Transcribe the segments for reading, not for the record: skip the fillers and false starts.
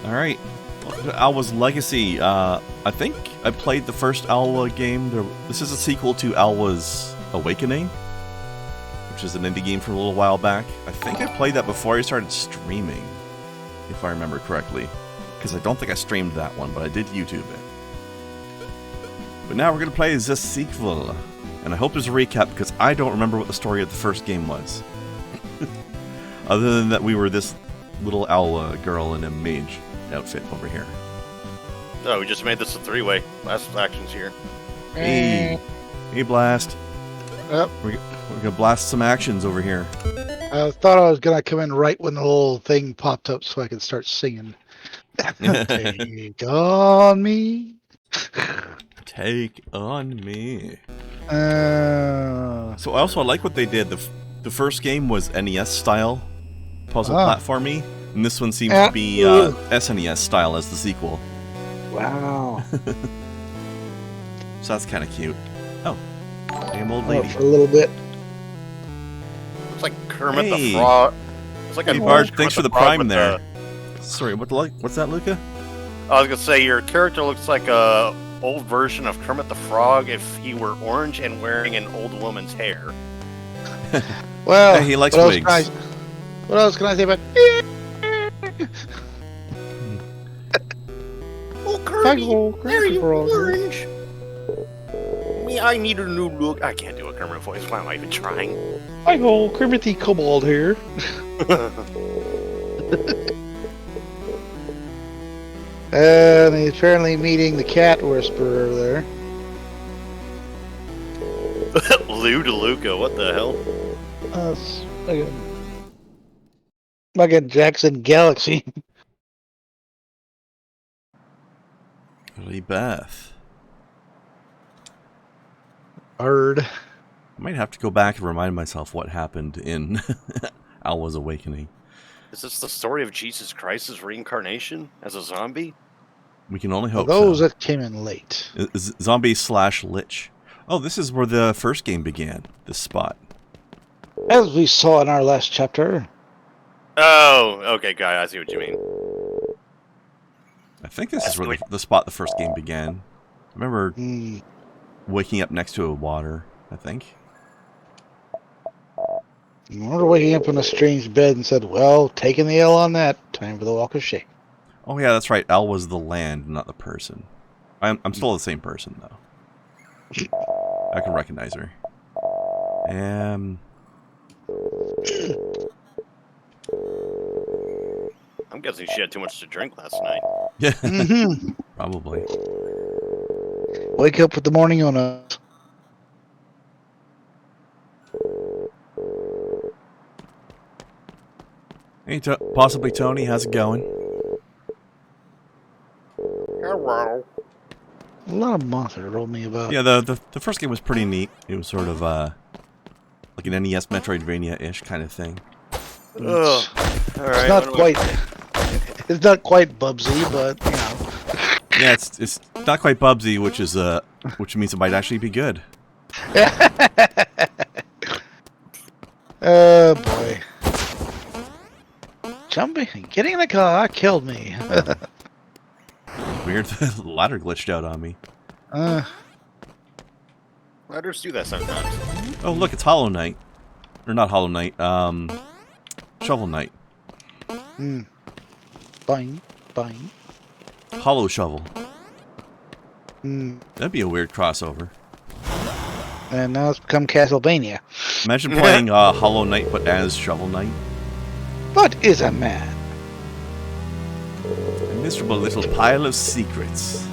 Alright. Alwa's Legacy. I think I played the first Alwa game. This is a sequel to Alwa's Awakening, which is an indie game from a little while back. I think I played that before I started streaming, if I remember correctly. Because I don't think I streamed that one, but I did YouTube it. But now we're going to play the sequel. And I hope there's a recap, because I don't remember what the story of the first game was. Other than that we were this little Alwa girl in a mage outfit over here. Oh, we just made this a three-way. Last action's here. Hey, hey, Blast. Yep. We're gonna blast some actions over here. I thought I was gonna come in right when the little thing popped up so I could start singing. Take on me. Take on me. Uh, So also I like what they did. The first game was NES style puzzle platformy, and this one seems to be SNES style as the sequel. wow. So that's kind of cute. Oh, damn old lady. For a little bit. It's like Kermit Hey. the Frog. It's like Hey, a Bard, Kermit thanks for the Frog prime with there. Sorry, what's that, Luca? I was gonna say your character looks like a old version of Kermit the Frog if he were orange and wearing an old woman's hair. Well, Hey, he likes what wigs. What else can I say about? Oh, Kermit, Kermit the Frog. orange? Me, I need a new look. I can't do a Kermit voice. Why am I even trying? Hi ho, Kermit the Kobold here. And he's apparently meeting the cat whisperer there. Lou DeLuca, what the hell? It's like a Jackson Galaxy. Lily Beth. Bird. I might have to go back and remind myself what happened in Alwa's Awakening. Is this the story of Jesus Christ's reincarnation as a zombie? We can only For hope those so. that came in late. Zombie/lich. Oh, this is where the first game began. This spot. As we saw in our last chapter. Oh, okay, guy, I see what you mean. I think this is where the spot the first game began. I remember waking up next to a water, I think. I remember waking up in a strange bed and said, well, taking the L on that. Time for the walk of shame. Oh yeah, that's right. Al was the land, not the person. I'm still the same person, though. I can recognize her. I'm guessing she had too much to drink last night. Yeah, Mm-hmm. probably. Wake up with the morning on us. Hey, possibly Tony, how's it going? Hello. A lot of monsters rolled me about. Yeah, the first game was pretty neat. It was sort of like an NES Metroidvania-ish kind of thing. Ugh. All right. It's not quite. It's not quite Bubsy, but you know. Yeah, it's not quite Bubsy, which means it might actually be good. Oh boy. Jumping, getting in the car killed me. Weird, the ladder glitched out on me. Ladders do that sometimes. Oh, look, it's Hollow Knight. Or not Hollow Knight, Shovel Knight. Bang, bang. Hollow Shovel. That'd be a weird crossover. And now it's become Castlevania. Imagine playing Hollow Knight but as Shovel Knight. What is a man? A miserable little pile of secrets.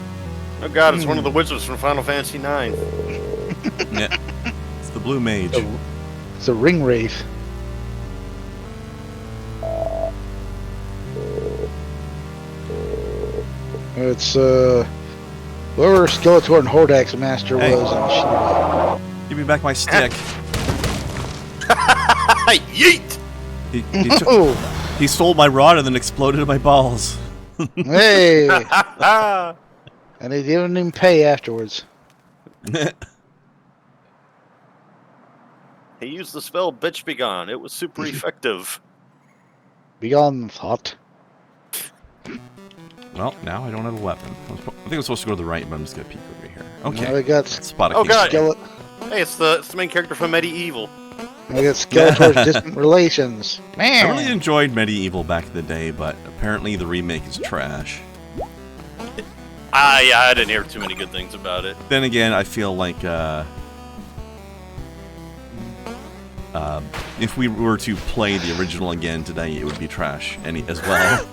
Oh god, it's one of the wizards from Final Fantasy IX. Yeah, it's the Blue Mage. It's a ring wraith. It's whoever Skeletor and Hordax master Hey. was on Give me back my stick. Yeet! He stole my rod and then exploded in my balls. Hey! And they didn't even pay afterwards. He used the spell Bitch Be Gone. It was super effective. Beyond thought. Well, now I don't have a weapon. I think I'm supposed to go to the right, but I'm just gonna peek over here. Okay. Now we got Spot a Oh, key. God. Skele- Hey, it's the main character from Medieval. we got Skeletor's Distant Relations. Man, I really enjoyed Medieval back in the day, but apparently the remake is trash. Yeah, I didn't hear too many good things about it. Then again, I feel like if we were to play the original again today, it would be trash as well.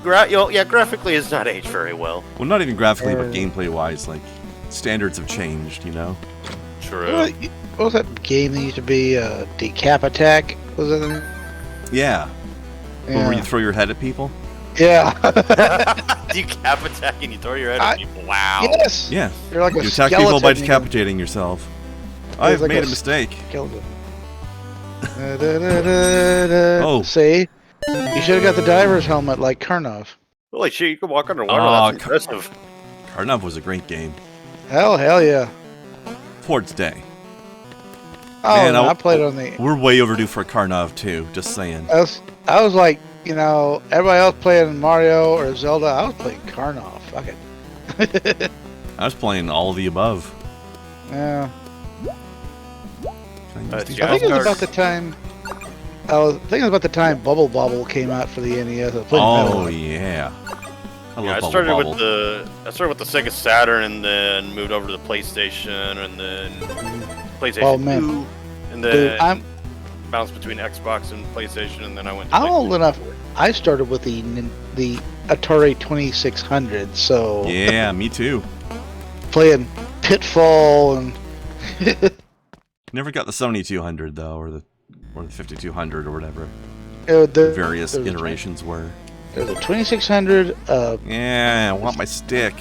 Graphically it's not aged very well. Well, not even graphically, but gameplay-wise, like, standards have changed, you know? True. what was that game that used to be Decap Attack? Was it? Yeah. Yeah. Where you throw your head at people? Yeah. You cap attack and you throw your head at people. Wow. Yes. Yeah. You're like You a attack skeleton. people by you know. decapitating yourself. I've like made a a mistake. Skeleton. Oh. See? You should have got the diver's helmet like Karnov. Holy shit, you can walk underwater. Oh, That's impressive. Karnov was a great game. Hell yeah. For its day. Oh, Man, no, I played on the... We're way overdue for a Karnov, too. Just saying. I was like, you know, everybody else playing Mario or Zelda, I was playing Karnov. Fuck it. I was playing all of the above. Yeah. Can I use these I think it was buttons? about the time... I was thinking it was about the time Bubble Bobble came out for the NES. I was playing Oh, Metal. yeah. I love Yeah, I Bubble started Bobble. with the Sega Saturn and then moved over to the PlayStation and then PlayStation Oh, man. 2 and Dude, then bounced between Xbox and PlayStation and then I went to I'm PlayStation. old enough. I started with the Atari 2600, so Yeah, me too. playing Pitfall and Never got the 7200, though, or the 5200 or whatever the the various there's a iterations were. There's a 2600, Yeah, I want my stick.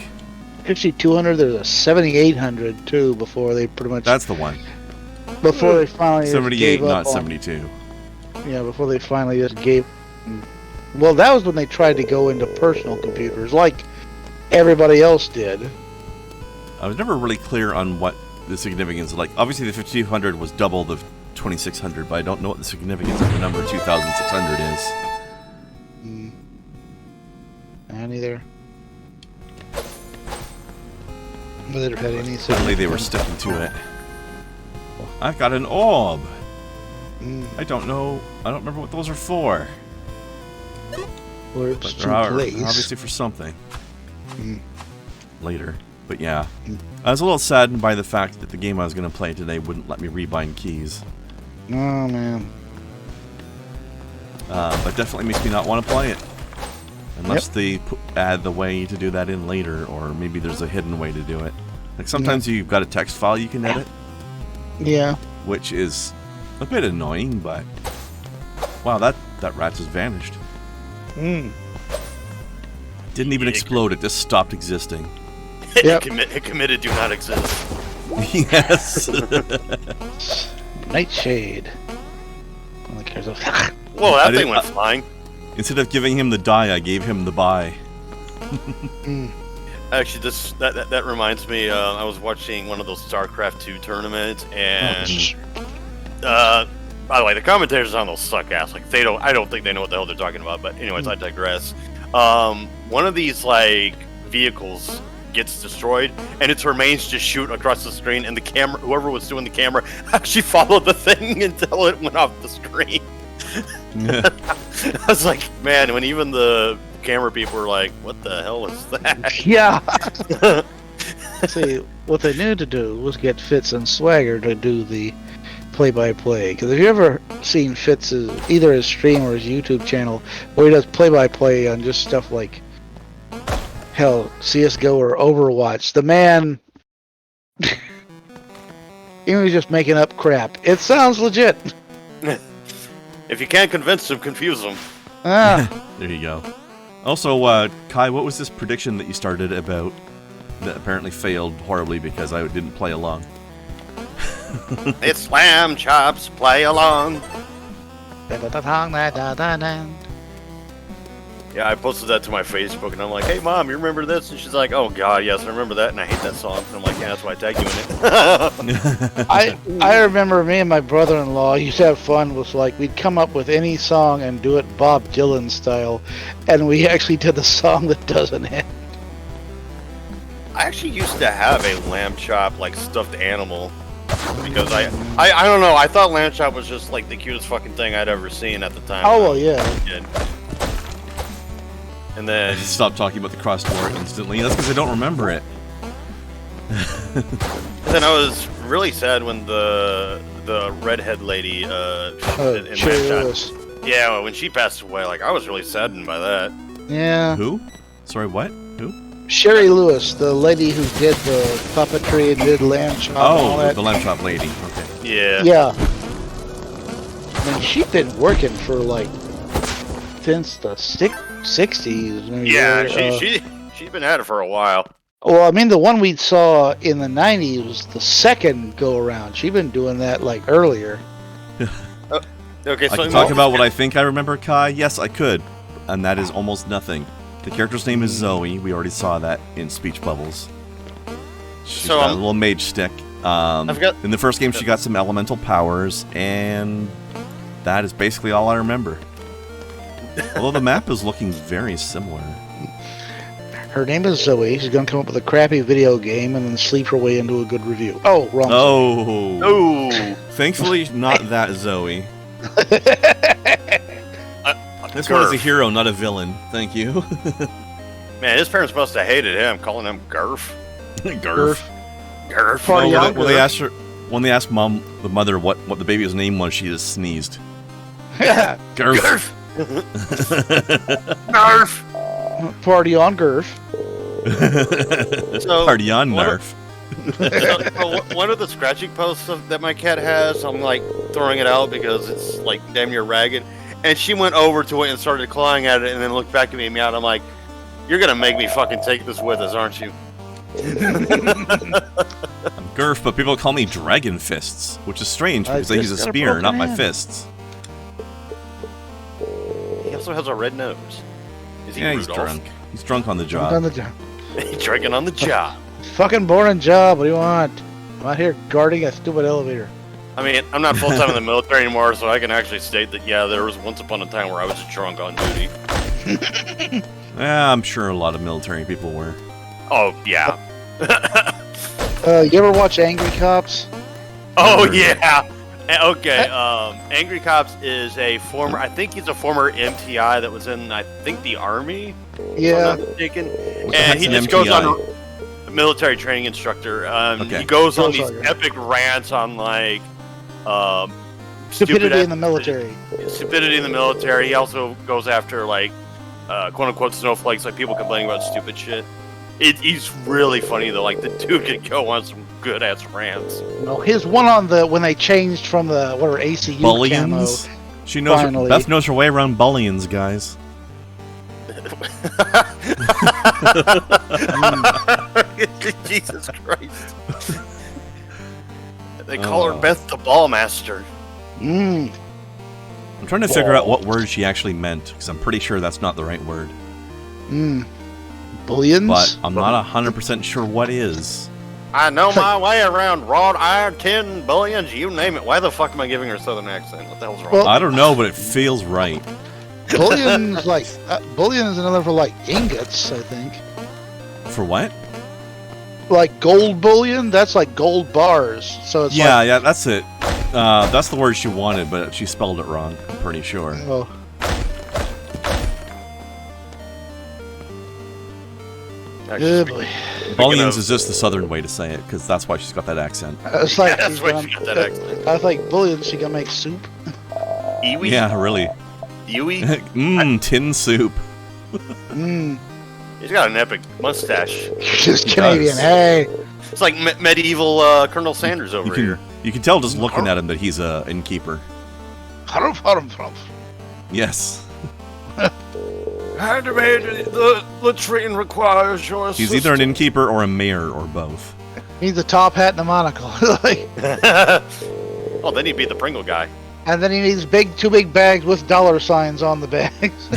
5200. There's a 7800 too. Before they pretty much That's the one. before they finally just 78, gave up not on- 72. Yeah, before they finally just gave. Well, that was when they tried to go into personal computers, like everybody else did. I was never really clear on what the significance. Like, obviously, the 5200 was double the 2600, but I don't know what the significance of the number 2600 is. And either. Whether it had any. Apparently, they were sticking to it. I've got an orb. I don't know. I don't remember what those are for. Orbs But to they're place. obviously for something. Mm. Later. But yeah. I was a little saddened by the fact that the game I was going to play today wouldn't let me rebind keys. Oh man. But definitely makes me not want to play it. Unless they add the way to do that in later, or maybe there's a hidden way to do it. Like sometimes you've got a text file you can edit, Yeah. which is a bit annoying, but wow, that rat just vanished. Mm. Didn't even explode, it just stopped existing. Yep. It committed do not exist. Yes. Nightshade. Only cares about- Whoa, I that thing didn't- went flying. Instead of giving him the die, I gave him the buy. Actually, that reminds me. I was watching one of those StarCraft 2 tournaments, and by the way, the commentators on those suck ass. Like I don't think they know what the hell they're talking about. But anyways, I digress. One of these like vehicles gets destroyed, and its remains just shoot across the screen, and the camera, whoever was doing the camera, actually followed the thing until it went off the screen. I was like, man, when even the camera people were like, what the hell is that? Yeah. See, what they knew to do was get Fitz and Swagger to do the play-by-play. Because if you ever seen Fitz's either his stream or his YouTube channel, where he does play-by-play on just stuff like hell, CS:GO or Overwatch, the man, he was just making up crap. It sounds legit. If you can't convince them, confuse them. Ah. There you go. Also, Kai, what was this prediction that you started about that apparently failed horribly because I didn't play along? It's lamb chops, play along. Yeah, I posted that to my Facebook, and I'm like, "Hey, Mom, you remember this?" And she's like, "Oh God, yes, I remember that, and I hate that song." And I'm like, "Yeah, that's why I tagged you in it." I remember me and my brother-in-law used to have fun with like we'd come up with any song and do it Bob Dylan style, and we actually did the song that doesn't end. I actually used to have a lamb chop like stuffed animal because I don't know. I thought lamb chop was just like the cutest fucking thing I'd ever seen at the time. Oh well, yeah. Kid. And then Stop talking about the cross door instantly. That's because I don't remember it. And then I was really sad when the redhead lady in Cherry Lamb Chop- Lewis. yeah, when she passed away, like I was really saddened by that. Yeah. Who? Sorry, what? Who? Sherry Lewis, the lady who did the puppetry and did lamb chop and all Oh, that. the lamb chop lady. Okay. Yeah. Yeah. I mean, she'd been working for like since the 60s. Maybe, Yeah, right? she's been at it for a while. Well, I mean, the one we saw in the 90s was the second go around. She'd been doing that like earlier. Okay, I so can talk about what I think I remember, Kai. Yes, I could. And that is almost nothing. The character's name is Zoe. We already saw that in speech bubbles. She's So, got a little mage stick. got- In the first game, she got some elemental powers, and that is basically all I remember. Although the map is looking very similar. Her name is Zoe. She's going to come up with a crappy video game and then sleep her way into a good review. Oh, wrong. Oh. Oh, Thankfully, not that Zoe. This one is a hero, not a villain. Thank you. man, his parents must have hated him, calling him Gurf. Garf. Gurf. Party No, on, when they Garf. asked her, when they asked the mother, what the baby's name was, she just sneezed. Garf. Garf. Gurf. Party on Garf. So, Party on what- Narf. so one of the scratching posts that my cat has, I'm like throwing it out because it's like damn near ragged. And she went over to it and started clawing at it and then looked back at me and meowed. I'm like, you're going to make me fucking take this with us, aren't you? I'm Garf, but people call me Dragon Fists, which is strange I because I use a just got a spear, broken not my hand. fists. He also has a red nose. Is he Yeah, he's Rudolph? drunk. He's drunk on the On job. the job. He's drinking on the job. Fucking boring job. What do you want? I'm out here guarding a stupid elevator. I mean, I'm not full time in the military anymore, so I can actually state that, yeah, there was once upon a time where I was drunk on duty. Yeah, I'm sure a lot of military people were. Oh, yeah. You ever watch Angry Cops? Oh, Never. yeah. Okay, Angry Cops is a former, I think he's a former MTI that was in, I think, the Army, Yeah. if I'm not mistaken. What the And heck's he an just goes MTI? on a military training instructor. Okay. He goes on these Drill sergeant. epic rants on, like, Stupidity in the military. Stupidity in the military. He also goes after, like, quote-unquote snowflakes, like people complaining about stupid shit. He's really funny, though. Like, the dude can go on some good-ass rants. No, his one on the when they changed from the whatever ACU camo. Bullions. She knows. Finally. Beth knows her way around bullions, guys. Jesus Christ. They call her Oh. Beth the Ballmaster. Mm. I'm trying to figure out what word she actually meant because I'm pretty sure that's not the right word. Mm. Bullions? But I'm not 100% sure what is. I know my way around wrought iron, tin, bullions, you name it. Why the fuck am I giving her a southern accent? What the hell's wrong? Well- I don't know, but it feels right. Bullions like bullion is another for like ingots, I think. For what? Like gold bullion, that's like gold bars. So it's Yeah, like, yeah, that's it. That's the word she wanted, but she spelled it wrong. I'm pretty sure. oh, Actually, good boy. Bullions of- is just the southern way to say it, because that's why she's got that accent. It's like that's she's why gonna- she got that accent. I think bullion she can make soup. Iwi? Yeah, really. Iwi? Mmm, tin soup. Mm. He's got an epic mustache. Just He Canadian, does. hey. It's like medieval Colonel Sanders over here. You can tell just looking at him that he's a innkeeper. Harumph, harumph, harumph. Yes. The train requires your He's either an innkeeper or a mayor or both. Needs a top hat and a monocle. Like, Oh, then he'd be the Pringle guy. and then he needs two big bags with dollar signs on the bags.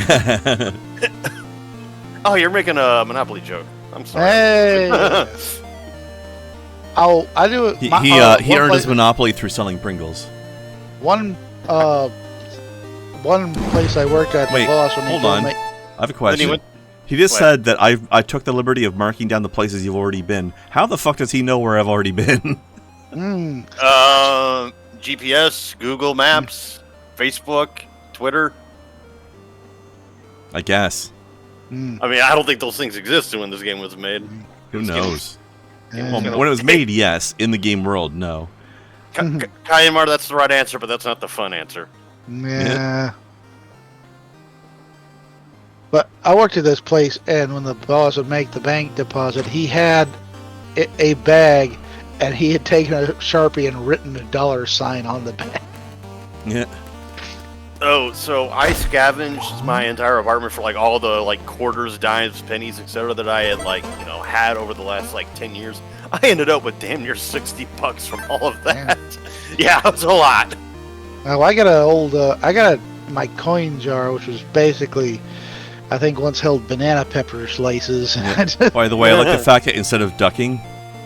Oh, you're making a Monopoly joke. I'm sorry. Hey. I do it. He earned his monopoly through selling Pringles. One place I worked at. Wait, the boss when hold on. I have a question. He just said that I took the liberty of marking down the places you've already been. How the fuck does he know where I've already been? GPS, Google Maps, Facebook, Twitter. I guess. I mean, I don't think those things existed when this game was made. Who knows? Well, when it was made, yes. In the game world, no. Kayamar, that's the right answer, but that's not the fun answer. Yeah. But I worked at this place, and when the boss would make the bank deposit, he had a bag, and he had taken a Sharpie and written a $sign on the bag. Yeah. Oh, so I scavenged my entire apartment for like all the like quarters, dimes, pennies, etc. that I had had over the last like 10 years. I ended up with damn near $60 from all of that. Yeah, it was a lot. Now I got my coin jar, which was basically, I think, once held banana pepper slices. Yeah. By the way, I like the fact that instead of ducking,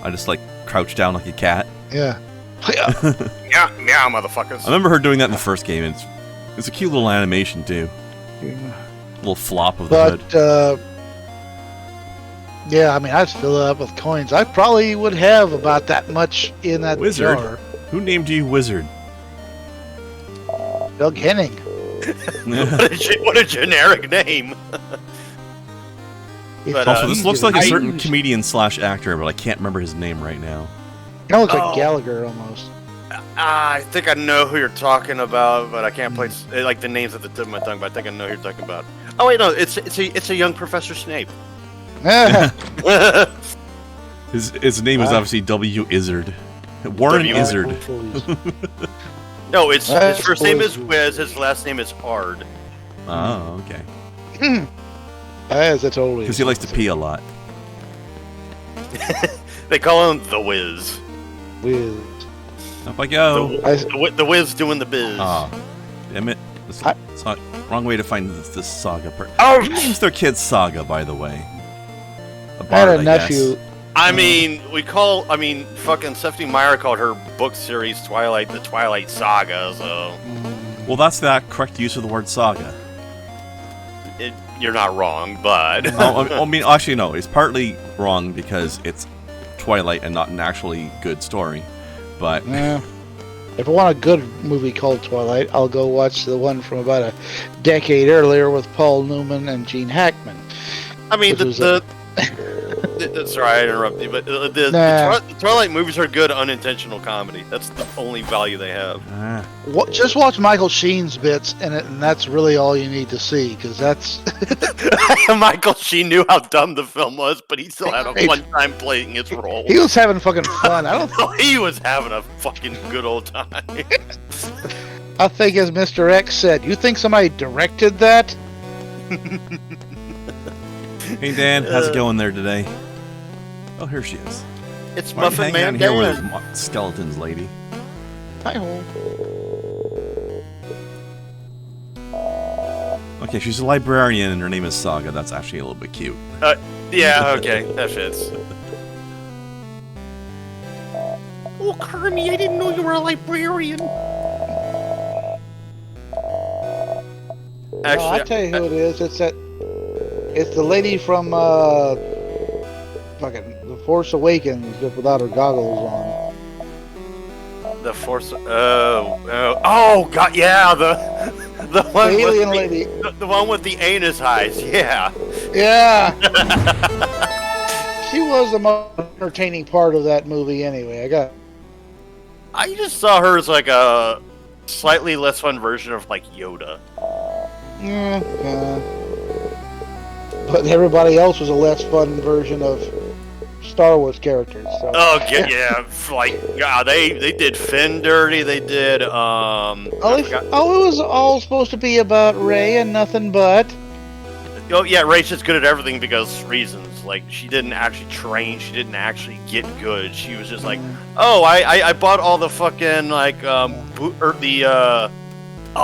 I just like crouch down like a cat. Yeah. Yeah, motherfuckers. I remember her doing that in the first game. It's a cute little animation too. Yeah. Little flop of the hood. Yeah, I mean, I'd fill it up with coins. I probably would have about that much in that Wizard? jar. Who named you Wizard? Doug Henning. What a generic name. But, also, this looks like a certain comedian / actor, but I can't remember his name right now. Kind of looks like Gallagher almost. I think I know who you're talking about, but I can't place like the names at the tip of my tongue. But I think I know who you're talking about. Oh wait, no, it's a young Professor Snape. His name is obviously W. Izzard. Warren Izzard. No, his first name is Wiz. His last name is Ard. Oh, okay. As I totally. Because he likes to pee a lot. They call him the Wiz. Wiz. Up I go. The Wiz doing the biz. Oh, damn it. Wrong way to find this Saga. Oh! Who names their kids Saga, by the way? I had a nephew. I mean, fucking Stephanie Meyer called her book series Twilight the Twilight Saga, so... Well, that's the correct use of the word saga. You're not wrong, but... I mean, actually, no. It's partly wrong because it's Twilight and not an actually good story. But... Yeah. If I want a good movie called Twilight, I'll go watch the one from about a decade earlier with Paul Newman and Gene Hackman. I mean, sorry, I interrupted you, but the Twilight movies are good unintentional comedy. That's the only value they have. Just watch Michael Sheen's bits in it, and that's really all you need to see, because that's... Michael Sheen knew how dumb the film was, but he still had a fun time playing his role. He was having fucking fun. He was having a fucking good old time. I think, as Mr. X said, you think somebody directed that? Hey Dan, how's it going there today? Oh, here she is. It's Why are you Muffin hanging Man out here Dan. with skeletons, lady? Hi-ho. Okay, she's a librarian and her name is Saga. That's actually a little bit cute. Yeah, okay, that fits. Oh, Kermie, I didn't know you were a librarian. Actually, I'll tell you who it is. It's the lady from fucking The Force Awakens, just without her goggles on. The Force. Oh God, yeah, the one The alien with lady. the one with the anus eyes. Yeah. Yeah. She was the most entertaining part of that movie, anyway. I just saw her as like a slightly less fun version of like Yoda. Yeah. But everybody else was a less fun version of Star Wars characters. So. Oh yeah, they did Finn dirty. They did it was all supposed to be about Rey and nothing but. Oh yeah, Rey's just good at everything because reasons. Like she didn't actually train. She didn't actually get good. She was just like, oh, I bought all the fucking like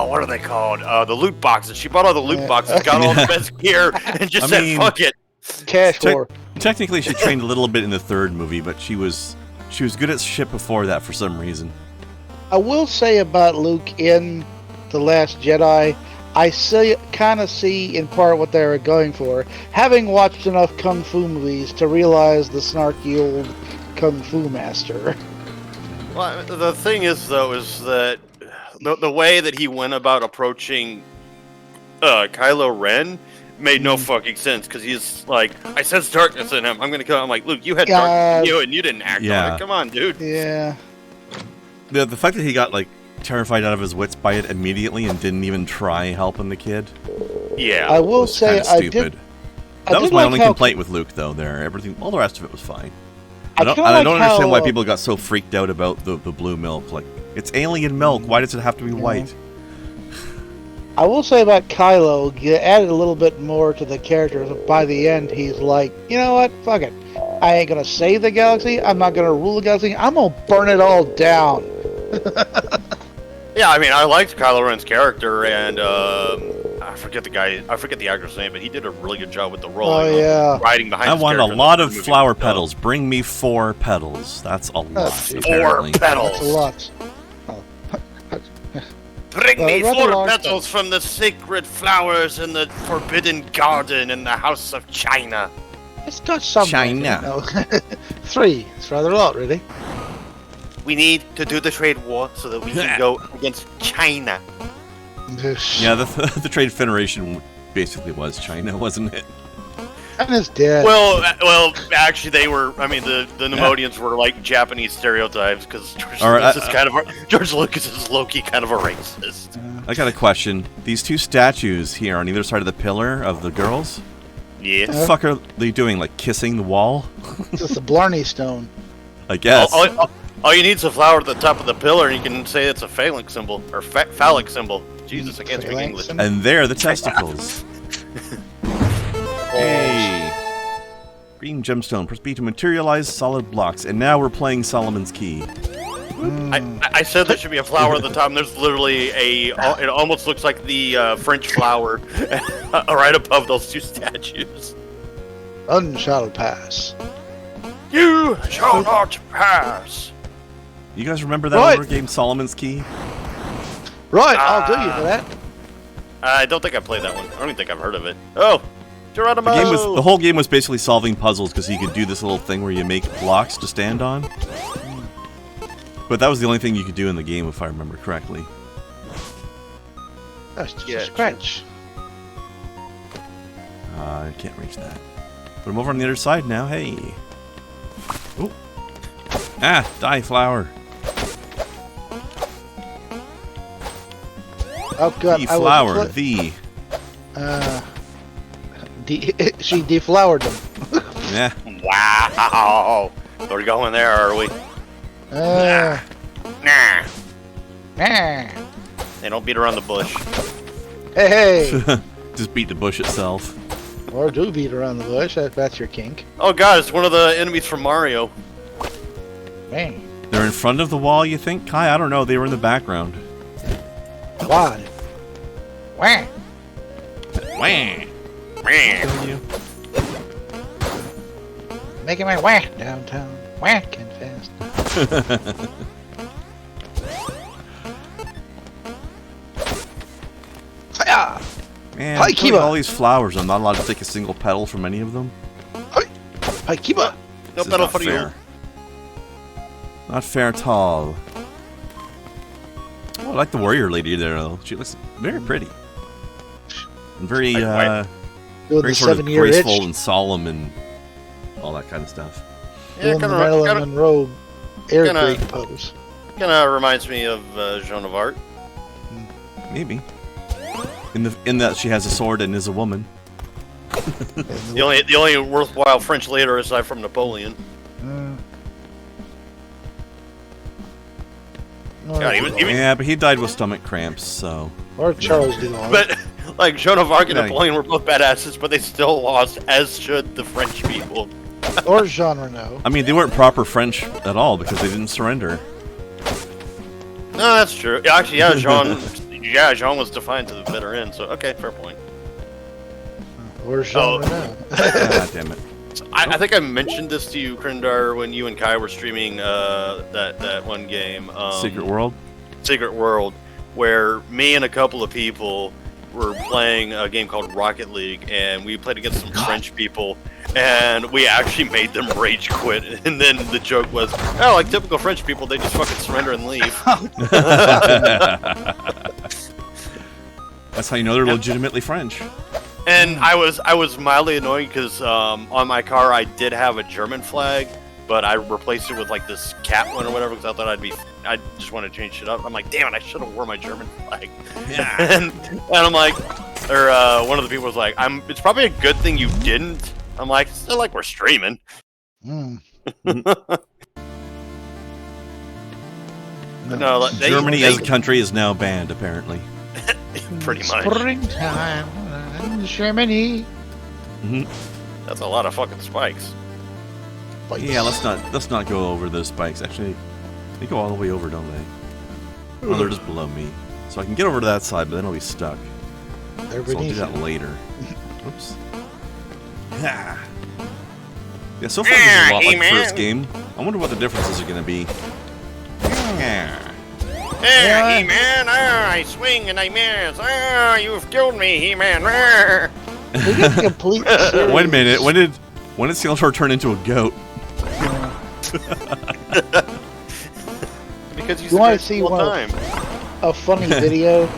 what are they called? The loot boxes. She bought all the loot boxes, got all the best gear, and just said, "Fuck it." Cash war. Technically, she trained a little bit in the third movie, but she was good at shit before that for some reason. I will say about Luke in The Last Jedi, I kind of see in part what they were going for. Having watched enough kung fu movies to realize the snarky old kung fu master. Well, the thing is, though, is that the way that he went about approaching Kylo Ren made no fucking sense, because he's like, I sense darkness in him. I'm gonna kill him. I'm like, Luke, you had darkness in you, and you didn't act on it. Come on, dude. Yeah. The fact that he got like terrified out of his wits by it immediately and didn't even try helping the kid. Yeah. I will say I did. That was my only complaint with Luke, though. All the rest of it was fine. I don't understand why people got so freaked out about the blue milk. Like, it's alien milk. Why does it have to be white? I will say about Kylo, you added a little bit more to the character. By the end, he's like, you know what? Fuck it. I ain't gonna save the galaxy. I'm not gonna rule the galaxy. I'm gonna burn it all down. Yeah, I mean, I liked Kylo Ren's character, and I forget the actor's name, but he did a really good job with the role. Oh, yeah. Riding behind. I want a lot of flower petals. Bring me 4 petals. That's a lot. 4 petals. That's a lot. Bring me 4 petals from the sacred flowers in the forbidden garden in the House of China. It's got something. China. You know. 3. It's rather a lot, really. We need to do the trade war so that we can go against China. Yeah, the Trade Federation basically was China, wasn't it? China's dead. Well, actually, they were. I mean, the Nemodians were like Japanese stereotypes, because George Lucas is low-key kind of a racist. I got a question. These 2 statues here on either side of the pillar of the girls. Yeah. What the fuck are they doing? Like kissing the wall? It's just a Blarney stone. I guess. All you need is a flower at the top of the pillar, and you can say it's a phallic symbol, or phallic symbol. Jesus, I can't speak English. And there, the testicles. Hey! Green gemstone. Press B to materialize solid blocks. And now we're playing Solomon's Key. I said there should be a flower at the top, and there's literally it almost looks like the French flower right above those 2 statues. None shall pass. You shall not pass. You guys remember that older game, Solomon's Key? Right, I'll do you for that. I don't think I played that one. I don't even think I've heard of it. Oh, Geronimo! The whole game was basically solving puzzles, because you could do this little thing where you make blocks to stand on. But that was the only thing you could do in the game, if I remember correctly. That's just a scratch. I can't reach that. But I'm over on the other side now, hey. Ooh. Ah, die flower. Oh god, The flower, the. She deflowered them. Yeah. Wow. We're going there, are we? Nah. They don't beat around the bush. Hey. Just beat the bush itself. Or do beat around the bush. That's your kink. Oh god, it's one of the enemies from Mario. Man. They're in front of the wall, you think? Kai, I don't know. They were in the background. Why? Wah. Wah. Man. Making my whack downtown. Whacking fast. Hiya! Man, Hi, I'm killing Kiba. all these flowers. I'm not allowed to take a single petal from any of them. Hi, Kiba! No This is petal not for you. fair. Not fair at all. Oh, I like the warrior lady there, though. She looks very pretty. And very, Doing very the sort of 7-year graceful itch. and solemn and all that kind of stuff. Doing the Marilyn Monroe air kinda- brake pose. Kind of reminds me of Joan of Arc. Maybe. In that she has a sword and is a woman. The only worthwhile French leader aside from Napoleon. God, he was- Yeah, but he died with stomach cramps, so... Or Charles de Gaulle. But like Joan of Arc and Yeah. Napoleon were both badasses, but they still lost, as should the French people. Or Jean Reno. I mean, they weren't proper French at all because they didn't surrender. No, that's true. Yeah, actually, yeah, Yeah, Jean was defiant to the bitter end, so okay, fair point. Where's Sean right now? God damn it. I think I mentioned this to you, Krendar, when you and Kai were streaming that one game. Secret World? Secret World, where me and a couple of people were playing a game called Rocket League, and we played against some French people, and we actually made them rage quit. And then the joke was, oh, like typical French people, they just fucking surrender and leave. That's how you know they're legitimately French. And I was mildly annoyed because on my car I did have a German flag, but I replaced it with like this cat one or whatever because I thought I just want to change shit up. I'm like, damn it, I should have wore my German flag. Yeah. and I'm like, or one of the people was like, it's probably a good thing you didn't. I'm like, it's not like we're streaming. Mm. No, Germany as a country is now banned, apparently. Pretty much. Springtime in Germany. Hmm. That's a lot of fucking spikes. Yeah, let's not go over those spikes. Actually, they go all the way over, don't they? Oh, they're just below me. So I can get over to that side, but then I'll be stuck. They're So I'll do beneath that you. later. Whoops. Yeah, so far this is a lot like the first game. I wonder what the differences are going to be. Yeah. Hey, He-Man! I swing and I miss! You've killed me, He-Man! We get the complete series. Wait a minute. When did Skeletor turn into a goat? Because You want to see all the one time. a funny video?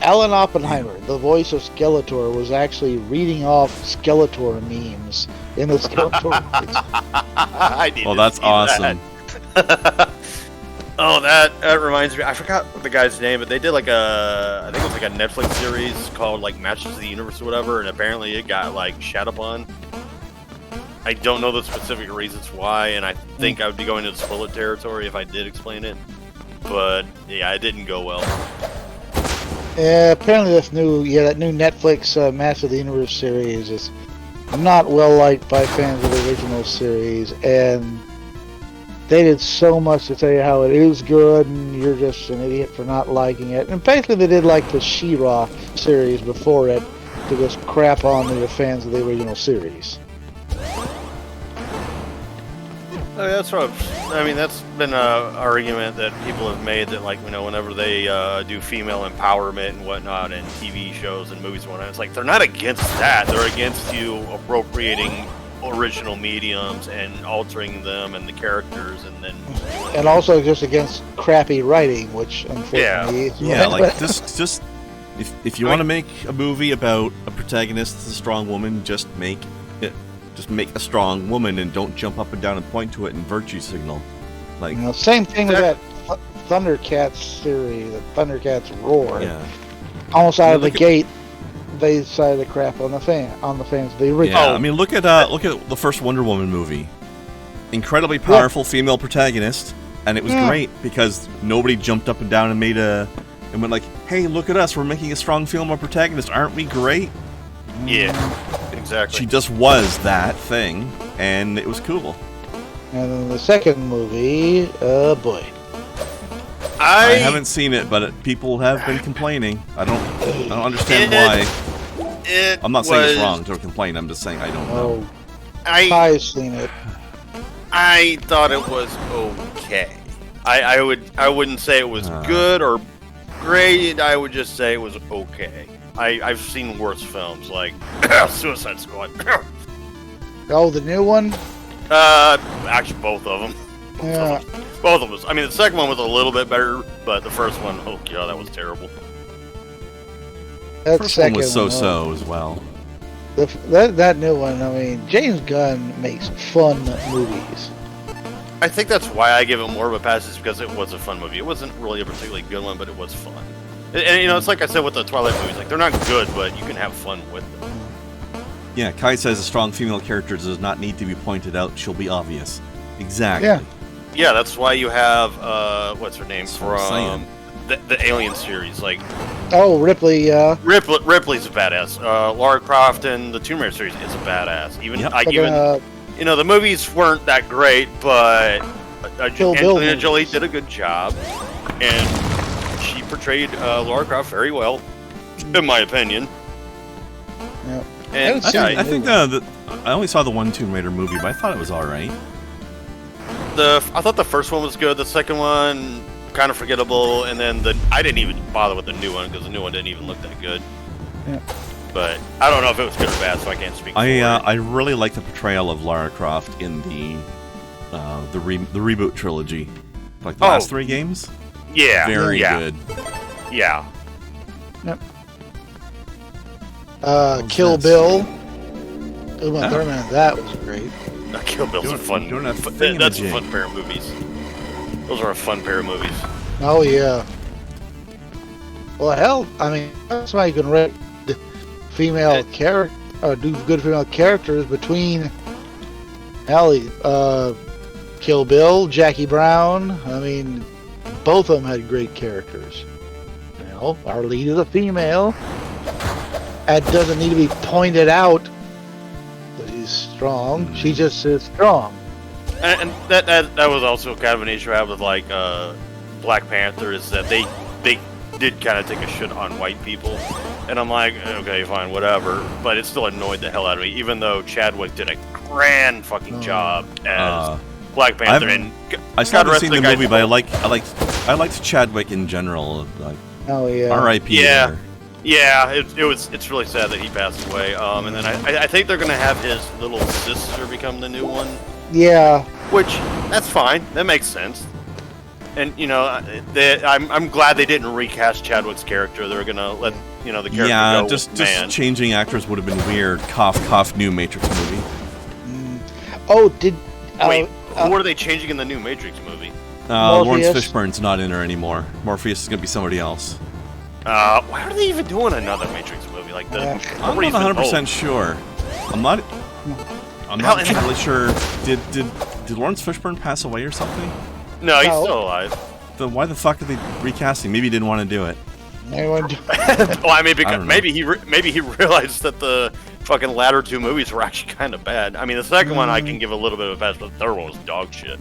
Alan Oppenheimer, the voice of Skeletor, was actually reading off Skeletor memes in the Skeletor voice. I need Oh, to that's see awesome. that. Oh, that reminds me. I forgot the guy's name, but they did like I think it was like a Netflix series called like Masters of the Universe or whatever, and apparently it got like shat upon. I don't know the specific reasons why, and I think I would be going into spoiler territory if I did explain it. But yeah, it didn't go well. Yeah, apparently that new Netflix Master of the Universe series is not well liked by fans of the original series, and they did so much to tell you how it is good, and you're just an idiot for not liking it. And basically, they did like the She-Ra series before it to just crap on the fans of the original series. That's what I mean. That's been an argument that people have made that, like, you know, whenever they do female empowerment and whatnot in TV shows and movies and whatnot, it's like they're not against that. They're against you appropriating original mediums and altering them and the characters, and then And also just against crappy writing, which unfortunately is Yeah, like just if you want to make a movie about a protagonist that's a strong woman, just make a strong woman and don't jump up and down and point to it and virtue signal. Like, you know, same thing with that Thundercats series, the Thundercats Roar. yeah. Almost out of the look at- gate, they decided to crap on the fans of the original. Yeah, I mean, look at the first Wonder Woman movie. Incredibly powerful female protagonist, and it was great because nobody jumped up and down and and went like, "Hey, look at us! We're making a strong female protagonist. Aren't we great?" yeah, exactly. She just was that thing, and it was cool. And then the second movie, boy. I haven't seen it, but people have been complaining. I don't understand why. I'm not saying it's wrong to complain. I'm just saying I don't know. Kai's seen it. I thought it was okay. I wouldn't say it was good or great. I would just say it was okay. I've seen worse films like Suicide Squad. Oh, the new one? Actually, both of them. Yeah. Both of them. I mean, the second one was a little bit better, but the first one, oh god, that was terrible. That First one second was so-so as well. That new one, I mean, James Gunn makes fun movies. I think that's why I give it more of a pass, is because it was a fun movie. It wasn't really a particularly good one, but it was fun. And you know, it's like I said with the Twilight movies, like they're not good, but you can have fun with them. Yeah, Kai says a strong female character does not need to be pointed out. She'll be obvious. Exactly. Yeah. Yeah, that's why you have what's her name That's what I'm from the Alien series, like Oh, Ripley, Ripley's a badass. Lara Croft and the Tomb Raider series is a badass. Even Yep. you know, the movies weren't that great, but Kill Bill Angelina movies. Jolie did a good job. And she portrayed Lara Croft very well, in my opinion. Yep. And I think I only saw the one Tomb Raider movie, but I thought it was all right. I thought the first one was good. The second one kind of forgettable, and then I didn't even bother with the new one because the new one didn't even look that good. Yeah. But I don't know if it was good or bad, so I can't speak. I really like the portrayal of Lara Croft in the reboot trilogy, like the last 3 games. Yeah, very good. Yeah. Yep. Kill Bill. Uma Thurman, that was great. Kill Bill's a fun. That's a fun pair of movies. Those are a fun pair of movies. Oh yeah. Well, hell, I mean, that's why you can rate the female character, or do good female characters between Kill Bill, Jackie Brown. I mean, both of them had great characters. You know, our lead is a female. That doesn't need to be pointed out that she's strong. She just is strong. And that was also kind of an issue I had with like Black Panther, is that they did kind of take a shit on white people, and I'm like, okay, fine, whatever. But it still annoyed the hell out of me, even though Chadwick did a grand fucking job as Black Panther. I still haven't seen the movie, but I liked Chadwick in general. Like, R.I.P. Yeah. There. Yeah, it's really sad that he passed away. And then I think they're gonna have his little sister become the new one. Yeah. Which, that's fine. That makes sense. And you know, I'm glad they didn't recast Chadwick's character. They're gonna let the character go. Yeah, just changing actors would have been weird. Cough, cough. New Matrix movie. Wait, who are they changing in the new Matrix movie? Lawrence Fishburne's not in her anymore. Morpheus is gonna be somebody else. Why are they even doing another Matrix movie? Like I'm not 100% sure. I'm not entirely sure. Did Lawrence Fishburne pass away or something? No, he's still alive. Then why the fuck are they recasting? Maybe he didn't want to do it. Well, I mean, because maybe he realized that the fucking latter 2 movies were actually kind of bad. I mean, the second one I can give a little bit of a pass, but the third one was dog shit.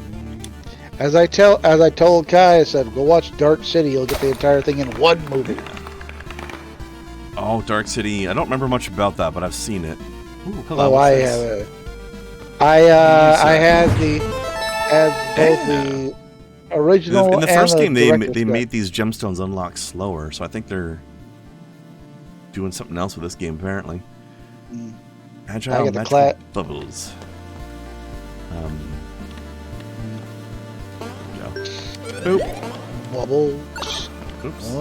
As I told Kai, I said, go watch Dark City. You'll get the entire thing in one movie. Oh, Dark City. I don't remember much about that, but I've seen it. Ooh, hello, I have it. I had both the original in the first and game. The they made these gemstones unlock slower, so I think they're doing something else with this game apparently. Agile magical bubbles. Boop. Bubbles. Oops.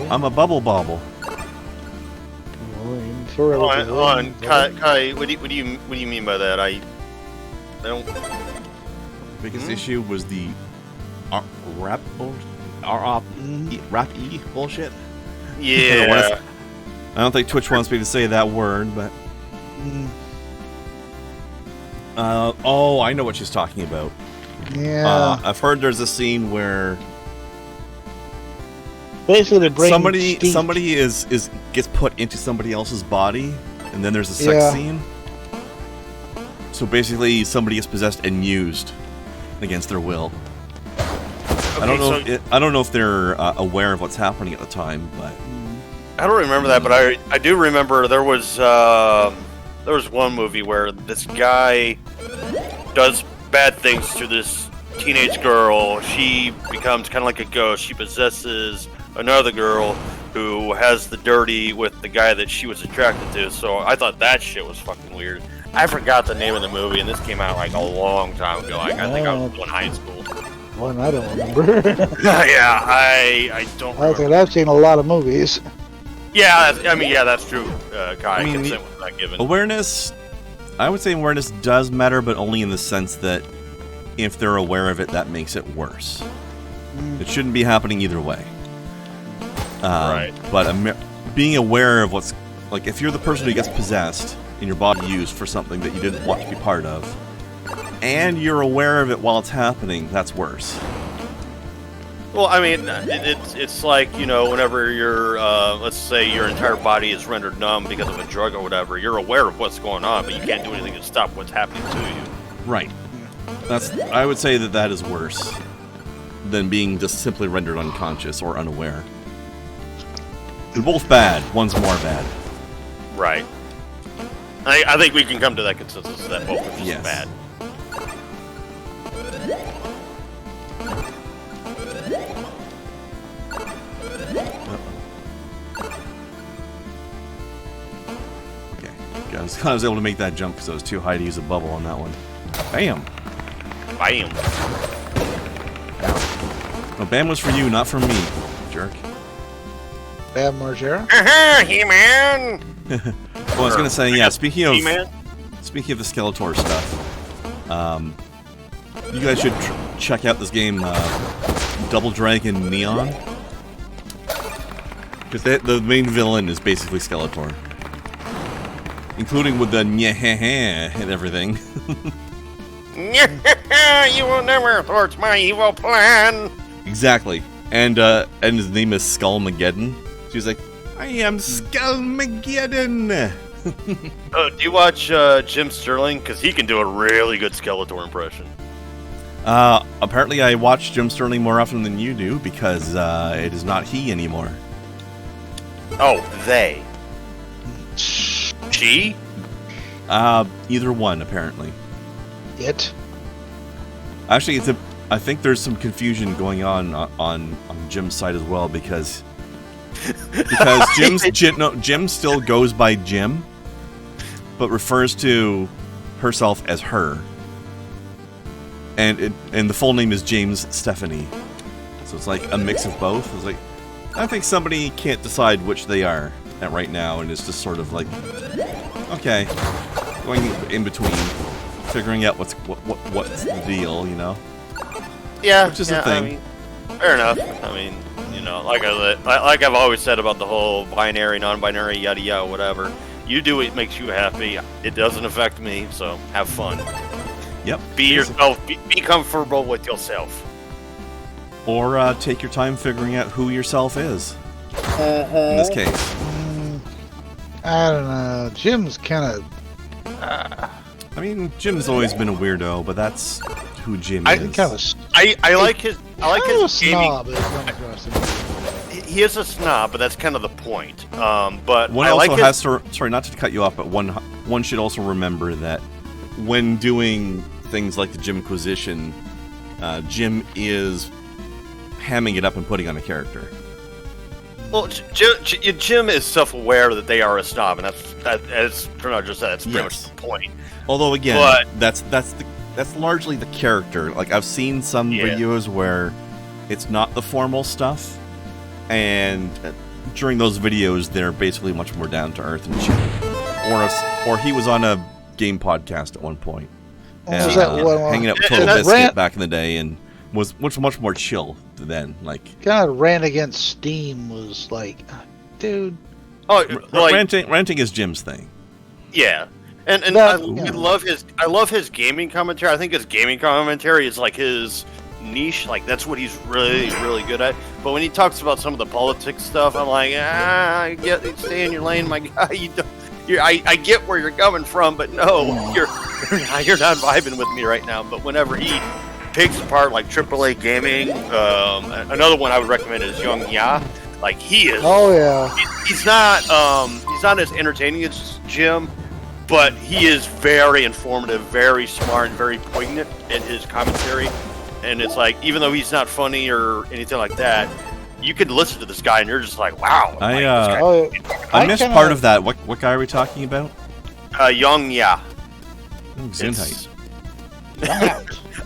I'm a bubble bobble. Hold on, Kai. What do you mean by that? I don't. Biggest issue was the rap bullshit. Yeah. I don't think Twitch wants me to say that word, but. I know what she's talking about. Yeah. I've heard there's a scene where basically somebody gets put into somebody else's body, and then there's a sex scene. So basically, somebody gets possessed and used against their will. Okay, I don't know if they're aware of what's happening at the time, but I don't remember that. But I do remember there was one movie where this guy does bad things to this teenage girl. She becomes kind of like a ghost. She possesses another girl who has the dirty with the guy that she was attracted to. So I thought that shit was fucking weird. I forgot the name of the movie, and this came out like a long time ago. Like, I think I was in high school. One I don't remember. Yeah, I don't remember. I think I've seen a lot of movies. Yeah, that's true, Kai. Consent was not given. Awareness, I would say awareness does matter, but only in the sense that if they're aware of it, that makes it worse. It shouldn't be happening either way. Right. But being aware of what's... Like, if you're the person who gets possessed and your body used for something that you didn't want to be part of, and you're aware of it while it's happening, that's worse. Well, I mean, it's like, whenever you're, let's say your entire body is rendered numb because of a drug or whatever, you're aware of what's going on, but you can't do anything to stop what's happening to you. Right. I would say that is worse. than being just simply rendered unconscious or unaware. They're both bad. One's more bad. Right. I think we can come to that consensus that both are just Yes. bad. Okay. I was able to make that jump because I was too high to use a bubble on that one. Bam! Bam. No, bam was for you, not for me, jerk. Bam Margera? He-Man! Well, I was gonna say, yeah. Speaking of He-Man? the Skeletor stuff, you guys should check out this game, Double Dragon Neon, because the main villain is basically Skeletor, including with the nyeh and everything. You will never thwart my evil plan. Exactly, and his name is Skullmageddon. She's like, I am Skullmageddon. Do you watch Jim Sterling? Because he can do a really good Skeletor impression. Apparently I watch Jim Sterling more often than you do because it is not he anymore. Oh, they. She? Either one, apparently. It? Actually, I think there's some confusion going on Jim's side as well because Jim still goes by Jim, but refers to herself as her, and the full name is James Stephanie, so it's like a mix of both. It's like I think somebody can't decide which they are at right now, and it's just sort of like okay, going in between, figuring out what's the deal, you know. Yeah, which is a thing. I mean, fair enough. I mean, you know, like I've always said about the whole binary, non-binary, yada yada, whatever. You do what makes you happy. It doesn't affect me, so have fun. Yep. Be yourself. Be comfortable with yourself. Or take your time figuring out who yourself is. In this case. I don't know. Jim's kind of... I mean, Jim's always been a weirdo, but that's who Jim I is. kind of... I like his snob. Is coming across to me. He is a snob, but that's kind of the point. But One I also like has to... Sorry, not to cut you off, but one should also remember that when doing things like the Jimquisition, Jim is hamming it up and putting on a character. Well, Jim is self-aware that they are a snob, and as Krendar just said, that's pretty much the point. Although again, But- that's largely the character. Like I've seen some videos where it's not the formal stuff, and during those videos they're basically much more down to earth and chill. Or he was on a game podcast at one point, and, hanging out with Total Biscuit back in the day, and was much more chill then. Like kind of ran against Steam was like, dude. Oh, like, ranting is Jim's thing. Yeah, and I love his gaming commentary. I think his gaming commentary is like his niche. Like that's what he's really good at. But when he talks about some of the politics stuff, I'm like, I get it, stay in your lane, my guy. I get where you're coming from, but no, you're not vibing with me right now. But whenever he picks apart like AAA gaming, another one I would recommend is Young Ya. Like he is. Oh yeah. He's not as entertaining as Jim, but he is very informative, very smart, and very poignant in his commentary. And it's like, even though he's not funny or anything like that, you could listen to this guy and you're just like, wow. I missed part of that. What guy are we talking about? Young Ya. Gesundheit.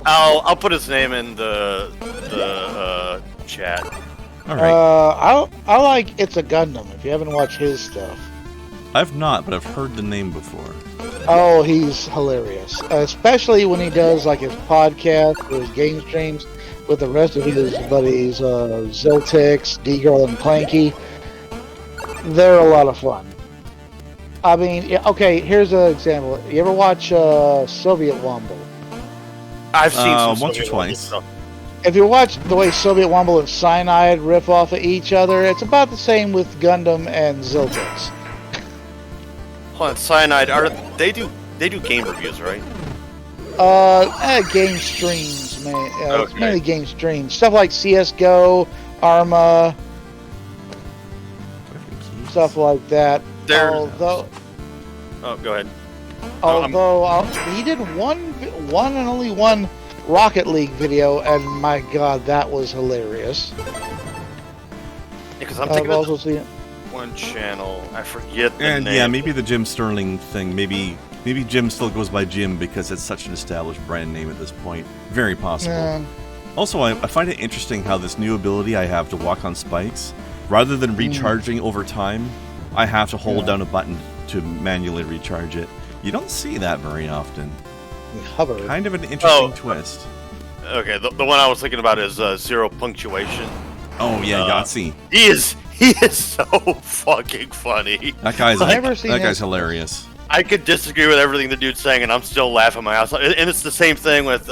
I'll put his name in the chat. All right. I like It's a Gundam. If you haven't watched his stuff. I've not, but I've heard the name before. Oh, he's hilarious. Especially when he does like his podcast or his game streams with the rest of his buddies, Ziltix, D-Girl, and Planky. They're a lot of fun. I mean, yeah, okay, here's an example. You ever watch Soviet Womble? I've seen some once or twice. If you watch the way Soviet Womble and Cyanide riff off of each other, it's about the same with Gundam and Ziltix. Hold on, Cyanide, they do game reviews, right? Game streams, man. It's Okay. mainly game streams. Stuff like CS:GO, Arma, stuff like that. There- Although, Oh, go ahead. he did one and only one Rocket League video, and my God, that was hilarious. Because I'm I've thinking of also seen it. one channel. I forget the And name. yeah, maybe the Jim Sterling thing. Maybe Jim still goes by Jim because it's such an established brand name at this point. Very possible. Yeah. Also, I find it interesting how this new ability I have to walk on spikes, rather than recharging over time, I have to hold down a button to manually recharge it. You don't see that very often. Hover. Kind of an interesting twist. Okay, the one I was thinking about is Zero Punctuation. Oh yeah, Yahtzee. He is so fucking funny. That guy's I've never seen that guy's this. hilarious. I could disagree with everything the dude's saying, and I'm still laughing my ass off. And it's the same thing with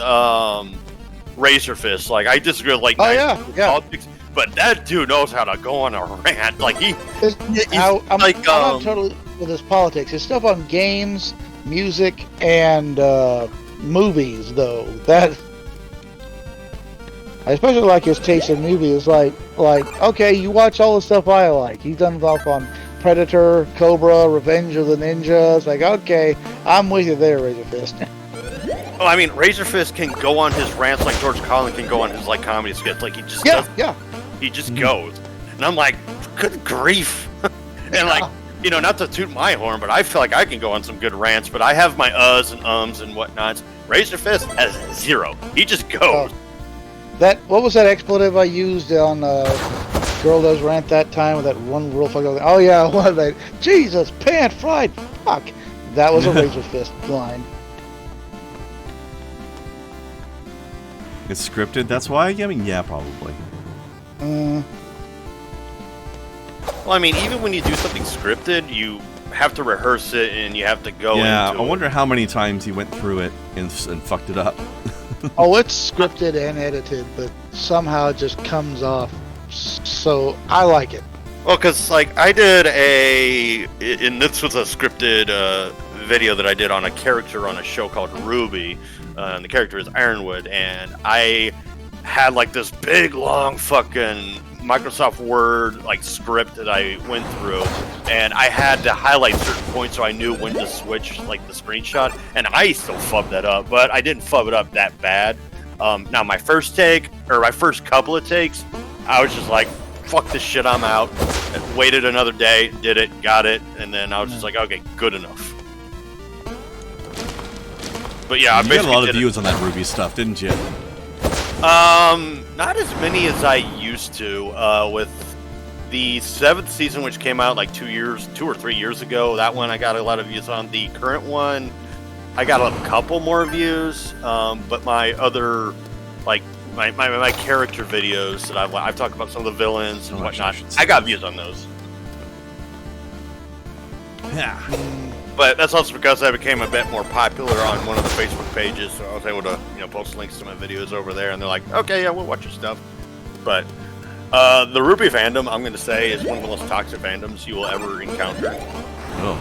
Razor Fist. Like, I disagree with, like, Oh, nice yeah. politics, but that dude knows how to go on a rant. Like, I'm like, not totally with his politics. His stuff on games, music, and movies, though. That I especially like his taste in movies. Like, okay, you watch all the stuff I like. He's done stuff on Predator, Cobra, Revenge of the Ninja. It's like, okay, I'm with you there, Razor Fist. well, I mean, Razor Fist can go on his rants like George Carlin can go on his, like, comedy skits. Like, he just does, he just goes. And I'm like, good grief. And, like, you know, not to toot my horn, but I feel like I can go on some good rants, but I have my uhs and ums and whatnots. Razor Fist has zero. He just goes. What was that expletive I used on Girl Does Rant that time with that one real fucking... Oh yeah, what that? Jesus, pan fried, fuck. That was a Razor Fist line. It's scripted. That's why. I mean, yeah, probably. Well, I mean, even when you do something scripted, you have to rehearse it and you have to go Yeah, into I wonder how many times he went through it and fucked it up. Oh, it's scripted and edited, but somehow it just comes off. So I like it. Well, because, like, I did and this was a scripted video that I did on a character on a show called Ruby, and the character is Ironwood, and I had, like, this big, long fucking Microsoft Word, like, script that I went through, and I had to highlight certain points so I knew when to switch, like, the screenshot, and I still fubbed that up, but I didn't fub it up that bad. Now, my first take, or my first couple of takes, I was just like, fuck this shit, I'm out. And waited another day, did it, got it, and then I was just like, okay, good enough. But yeah, I You got a basically lot of did it. views on that Ruby stuff, didn't you? Not as many as I used to. With the 7th season, which came out like 2 or 3 years ago, that one I got a lot of views on. The current one, I got a couple more views. But my other, like my character videos that I've talked about some of the villains and whatnot, I got views on those. Yeah. But that's also because I became a bit more popular on one of the Facebook pages, so I was able to, post links to my videos over there, and they're like, okay, yeah, we'll watch your stuff. But the Ruby fandom, I'm going to say, is one of the most toxic fandoms you will ever encounter. Oh.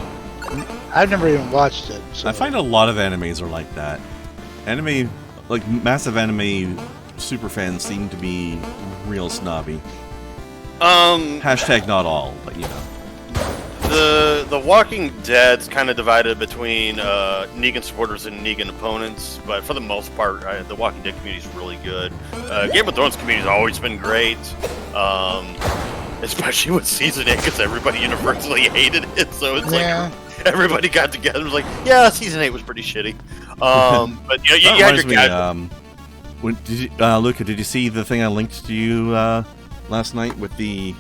I've never even watched it. So. I find a lot of animes are like that. Anime, like massive anime super fans seem to be real snobby. Hashtag not all, but you know. The Walking Dead's kind of divided between Negan supporters and Negan opponents, but for the most part, the Walking Dead community is really good. Game of Thrones community has always been great, especially with Season 8, because everybody universally hated it, so it's like everybody got together and was like, yeah, Season 8 was pretty shitty. But you had your guys... Luca, did you see the thing I linked to you last night with the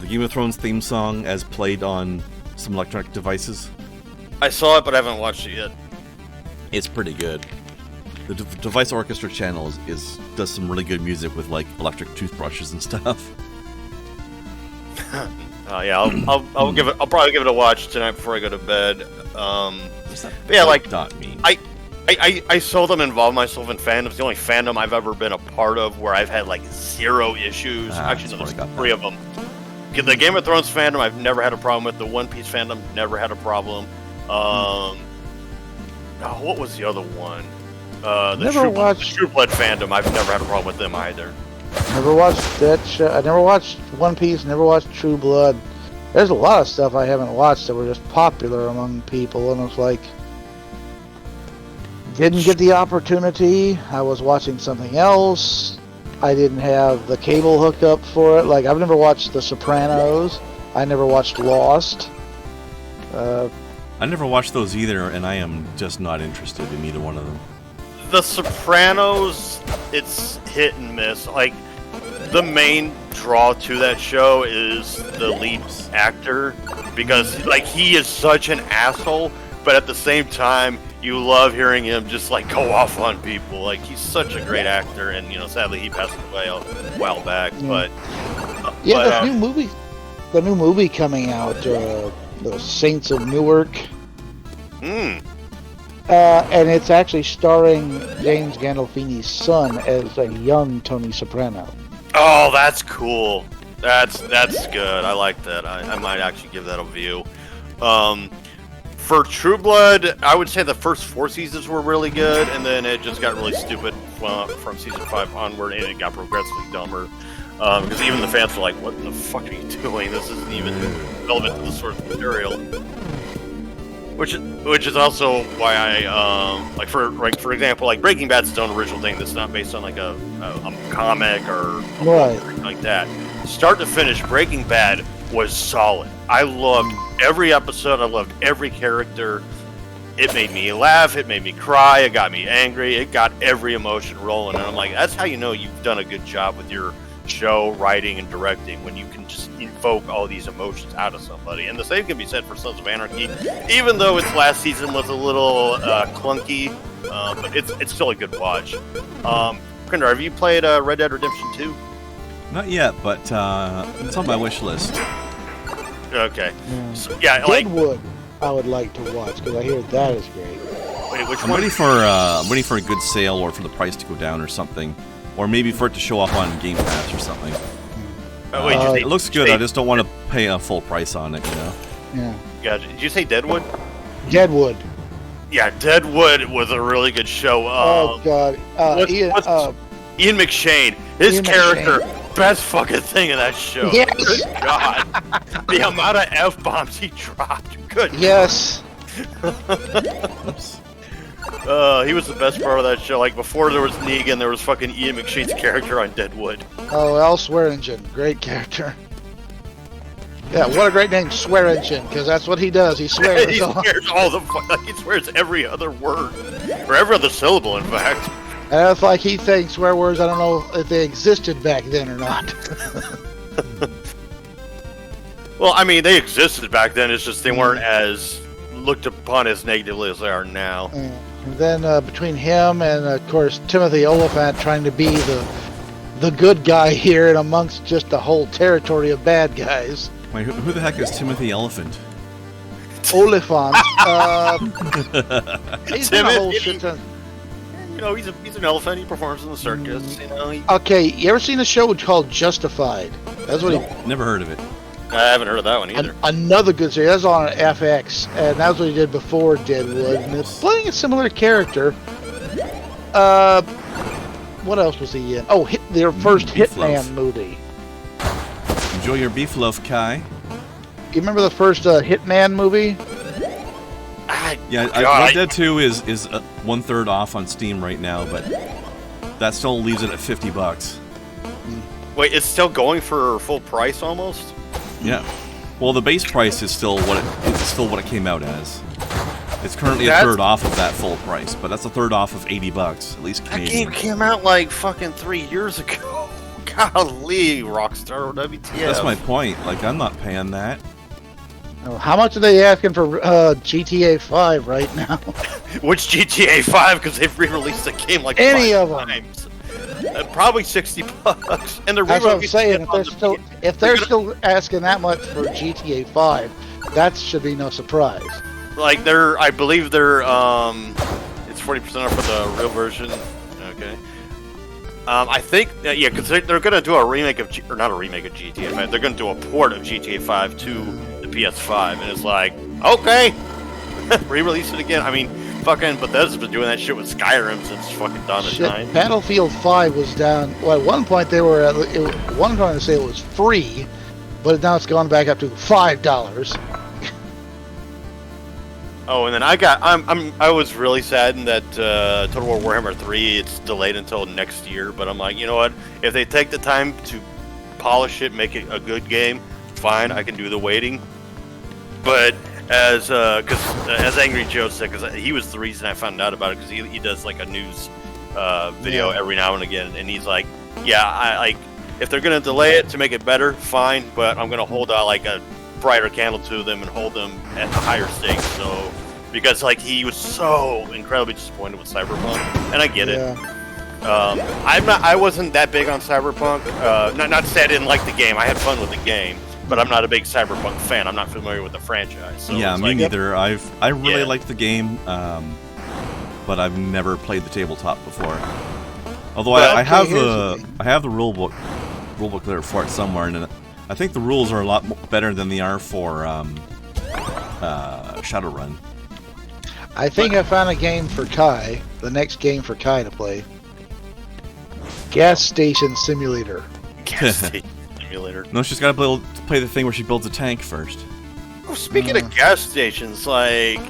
Game of Thrones theme song as played on some electronic devices? I saw it, but I haven't watched it yet. It's pretty good. The Device Orchestra channel does some really good music with like electric toothbrushes and stuff. Yeah, I'll probably give it a watch tonight before I go to bed. But yeah, like me. I seldom involve myself in fandoms. The only fandom I've ever been a part of where I've had like zero issues. Actually, no, there's 3 of them. The Game of Thrones fandom I've never had a problem with. The One Piece fandom never had a problem. What was the other one? watched True Blood fandom. I've never had a problem with them either. Never watched that show. I never watched One Piece. Never watched True Blood. There's a lot of stuff I haven't watched that were just popular among people, and it's like didn't get the opportunity. I was watching something else. I didn't have the cable hooked up for it. Like I've never watched The Sopranos. I never watched Lost. I never watched those either, and I am just not interested in either one of them. The Sopranos, it's hit and miss. Like, the main draw to that show is the lead actor, because, like, he is such an asshole, but at the same time, you love hearing him just, like, go off on people. Like, he's such a great actor, and, you know, sadly, he passed away a while back, but... the new movie coming out, The Saints of Newark. And it's actually starring James Gandolfini's son as a young Tony Soprano. Oh, that's cool. That's good. I like that. I might actually give that a view. For True Blood, I would say the first 4 seasons were really good, and then it just got really stupid from season 5 onward, and it got progressively dumber. Because even the fans were like, "What the fuck are you doing? This isn't even relevant to the source material." Which is also why I like for example, like Breaking Bad's its own original thing that's not based on like a comic or anything like that. Start to finish, Breaking Bad was solid. I loved every episode. I loved every character. It made me laugh. It made me cry. It got me angry. It got every emotion rolling. And I'm like, that's how you know you've done a good job with your show, writing, and directing, when you can just invoke all these emotions out of somebody. And the same can be said for Sons of Anarchy, even though its last season was a little clunky, but it's still a good watch. Krendar, have you played Red Dead Redemption 2? Not yet, but it's on my wish list. Okay. So, yeah, like Deadwood, I would like to watch because I hear that is great. Wait, which I'm one? waiting for a good sale or for the price to go down or something, or maybe for it to show up on Game Pass or something. It looks good. I just don't want to pay a full price on it, you know. Yeah. Gotcha. Did you say Deadwood? Deadwood. Yeah, Deadwood was a really good show. Oh God. Ian McShane, his character, best fucking thing in that show. Yes. Good God, the amount of f-bombs he dropped. Good. Yes. He was the best part of that show. Like before there was Negan, there was fucking Ian McShane's character on Deadwood. Oh, Al Swearingen, great character. Yeah, what a great name, Swearingen, because that's what he does. He swears. He swears he swears every other word, or every other syllable, in fact. And it's like he thinks swear words. I don't know if they existed back then or not. Well, I mean, they existed back then. It's just they weren't as looked upon as negatively as they are now. And then between him and, of course, Timothy Oliphant trying to be the good guy here and amongst just the whole territory of bad guys. Wait, who the heck is Timothy Elephant? Oliphant. He's in a whole shit ton. You know, he's an elephant. He performs in the circus. You know. Okay, you ever seen a show called Justified? That's what Never heard of it. I haven't heard of that one either. Another good series. That's on FX, and that's what he did before Deadwood. And it's playing a similar character. What else was he in? Oh, their first Hitman movie. Enjoy your beef loaf, Kai. You remember the first Hitman movie? Red Dead 2 is 1/3 off on Steam right now, but that still leaves it at $50. Wait, it's still going for full price almost? Yeah. Well, the base price is still what it came out as. It's currently a third off of that full price, but that's a third off of $80, at least Canadian. That game came out like fucking 3 years ago. Golly, Rockstar, WTF. That's my point. Like, I'm not paying that. Oh, how much are they asking for GTA 5 right now? Which GTA 5? Because they've re-released the game like any 5 of them. times. Probably $60, and they're That's what I'm saying. If they're still asking that much for GTA 5, that should be no surprise. Like I believe they're it's 40% off for the real version. Okay. I think because they're gonna do a remake of or not a remake of GTA 5. They're gonna do a port of GTA 5 to the PS5, and it's like, okay, re-release it again. I mean, fucking Bethesda's been doing that shit with Skyrim since fucking dawn of time. Battlefield 5 was down. Well, at one point they were one trying to say it was free, but now it's gone back up to $5. Oh, and then I was really saddened that Total War Warhammer 3 it's delayed until next year. But I'm like, you know what? If they take the time to polish it, make it a good game, fine, I can do the waiting. But as Angry Joe said, because he was the reason I found out about it, because he does like a news video every now and again, and he's like, yeah, I like if they're gonna delay it to make it better, fine, but I'm gonna hold out like a brighter candle to them and hold them at a higher stake. So because like he was so incredibly disappointed with Cyberpunk, and I get it. I wasn't that big on Cyberpunk. Not to say I didn't like the game. I had fun with the game, but I'm not a big Cyberpunk fan. I'm not familiar with the franchise. So yeah, me like, neither. I really liked the game, but I've never played the tabletop before. Although I have the rule book there for it somewhere, and I think the rules are a lot better than they are for Shadowrun. I think I found a game for Kai. The next game for Kai to play. Gas Station Simulator. Gas Station Simulator. No, she's got to play the thing where she builds a tank first. Oh, speaking of gas stations, like,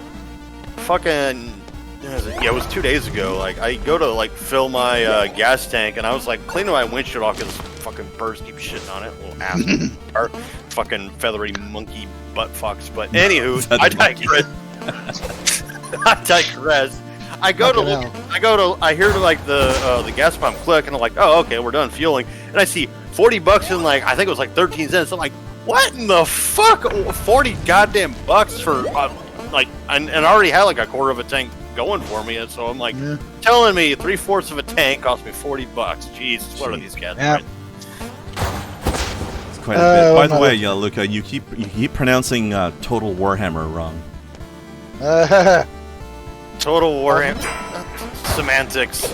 fucking, yeah, it was 2 days ago. Like, I go to like fill my gas tank, and I was like cleaning my windshield off because fucking birds keep shitting on it, little ass, or fucking feathery monkey butt fucks. But anywho, I digress. I digress. I hear like the gas pump click, and I'm like, oh, okay, we're done fueling. And I see $40 in like, I think it was like 13 cents. I'm like, what in the fuck? 40 goddamn bucks for like, and I already had like a quarter of a tank going for me, and so I'm like, telling me 3/4 of a tank cost me $40. Jesus, what are these guys doing? It's quite a bit. By the way, Luca, you keep pronouncing Total Warhammer wrong. Total Warhammer semantics.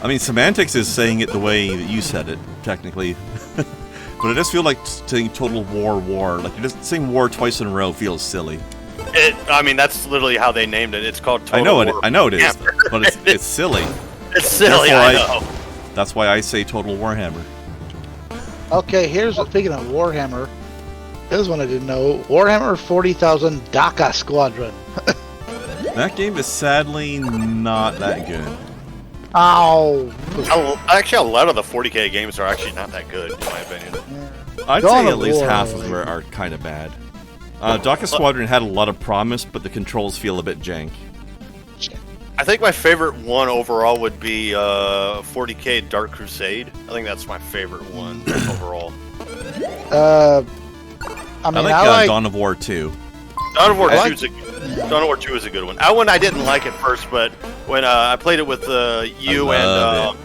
I mean, semantics is saying it the way that you said it, technically. But it does feel like saying Total War. Like, just saying war twice in a row feels silly. I mean, that's literally how they named it. It's called Total War. I know it is, but it's silly. It's silly, I know. That's why I say Total Warhammer. Okay, speaking of Warhammer, here's one I didn't know. Warhammer 40,000 Daka Squadron. That game is sadly not that good. Ow! Actually, a lot of the 40k games are actually not that good, in my opinion. I'd say at least half of them are kind of bad. Daka Squadron had a lot of promise, but the controls feel a bit jank. I think my favorite one overall would be 40k Dark Crusade. I think that's my favorite one overall. I like Dawn of War 2. Dawn of War 2 is Dawn of War 2 is a good one. That one I didn't like at first, but when I played it with you and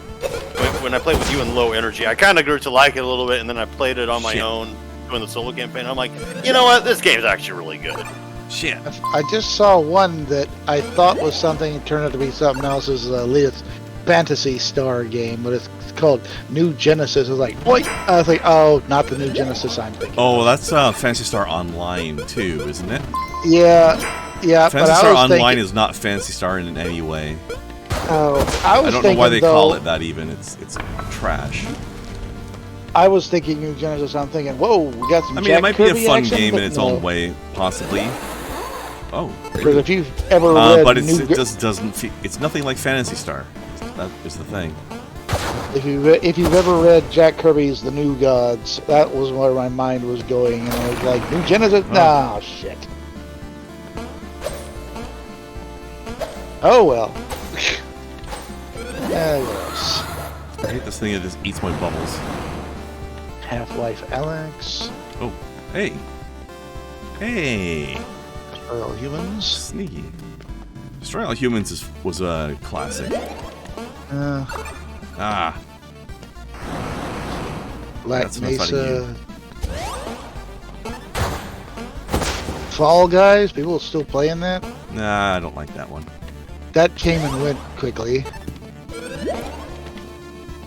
when I played with you in Low Energy, I kind of grew to like it a little bit, and then I played it on my own doing the solo campaign. I'm like, you know what? This game's actually really good. Shit. I just saw one that I thought was something, it turned out to be something else. It was Leah's Fantasy Star game, but it's called New Genesis. I was like, what? I was like, oh, not the New Genesis I'm thinking. Oh, that's Fantasy Star Online too, isn't it? Yeah. Fantasy Star Online is not Fantasy Star in any way. Oh, I don't know why they call it that even. It's trash. I was thinking New Genesis. I'm thinking, whoa, we got some. It might be a fun game in its own way, possibly. Oh. Because if you've ever read, but it just doesn't feel. It's nothing like Phantasy Star. That is the thing. If you've ever read Jack Kirby's The New Gods, that was where my mind was going, and I was like, New Genesis? Nah, shit. Oh well. Yes. I hate this thing that just eats my bubbles. Half-Life Alyx. Oh, hey. Destroy All Humans. Sneaky. Destroy All Humans was a classic. Black Mesa. Fall Guys. People still playing that? Nah, I don't like that one. That came and went quickly.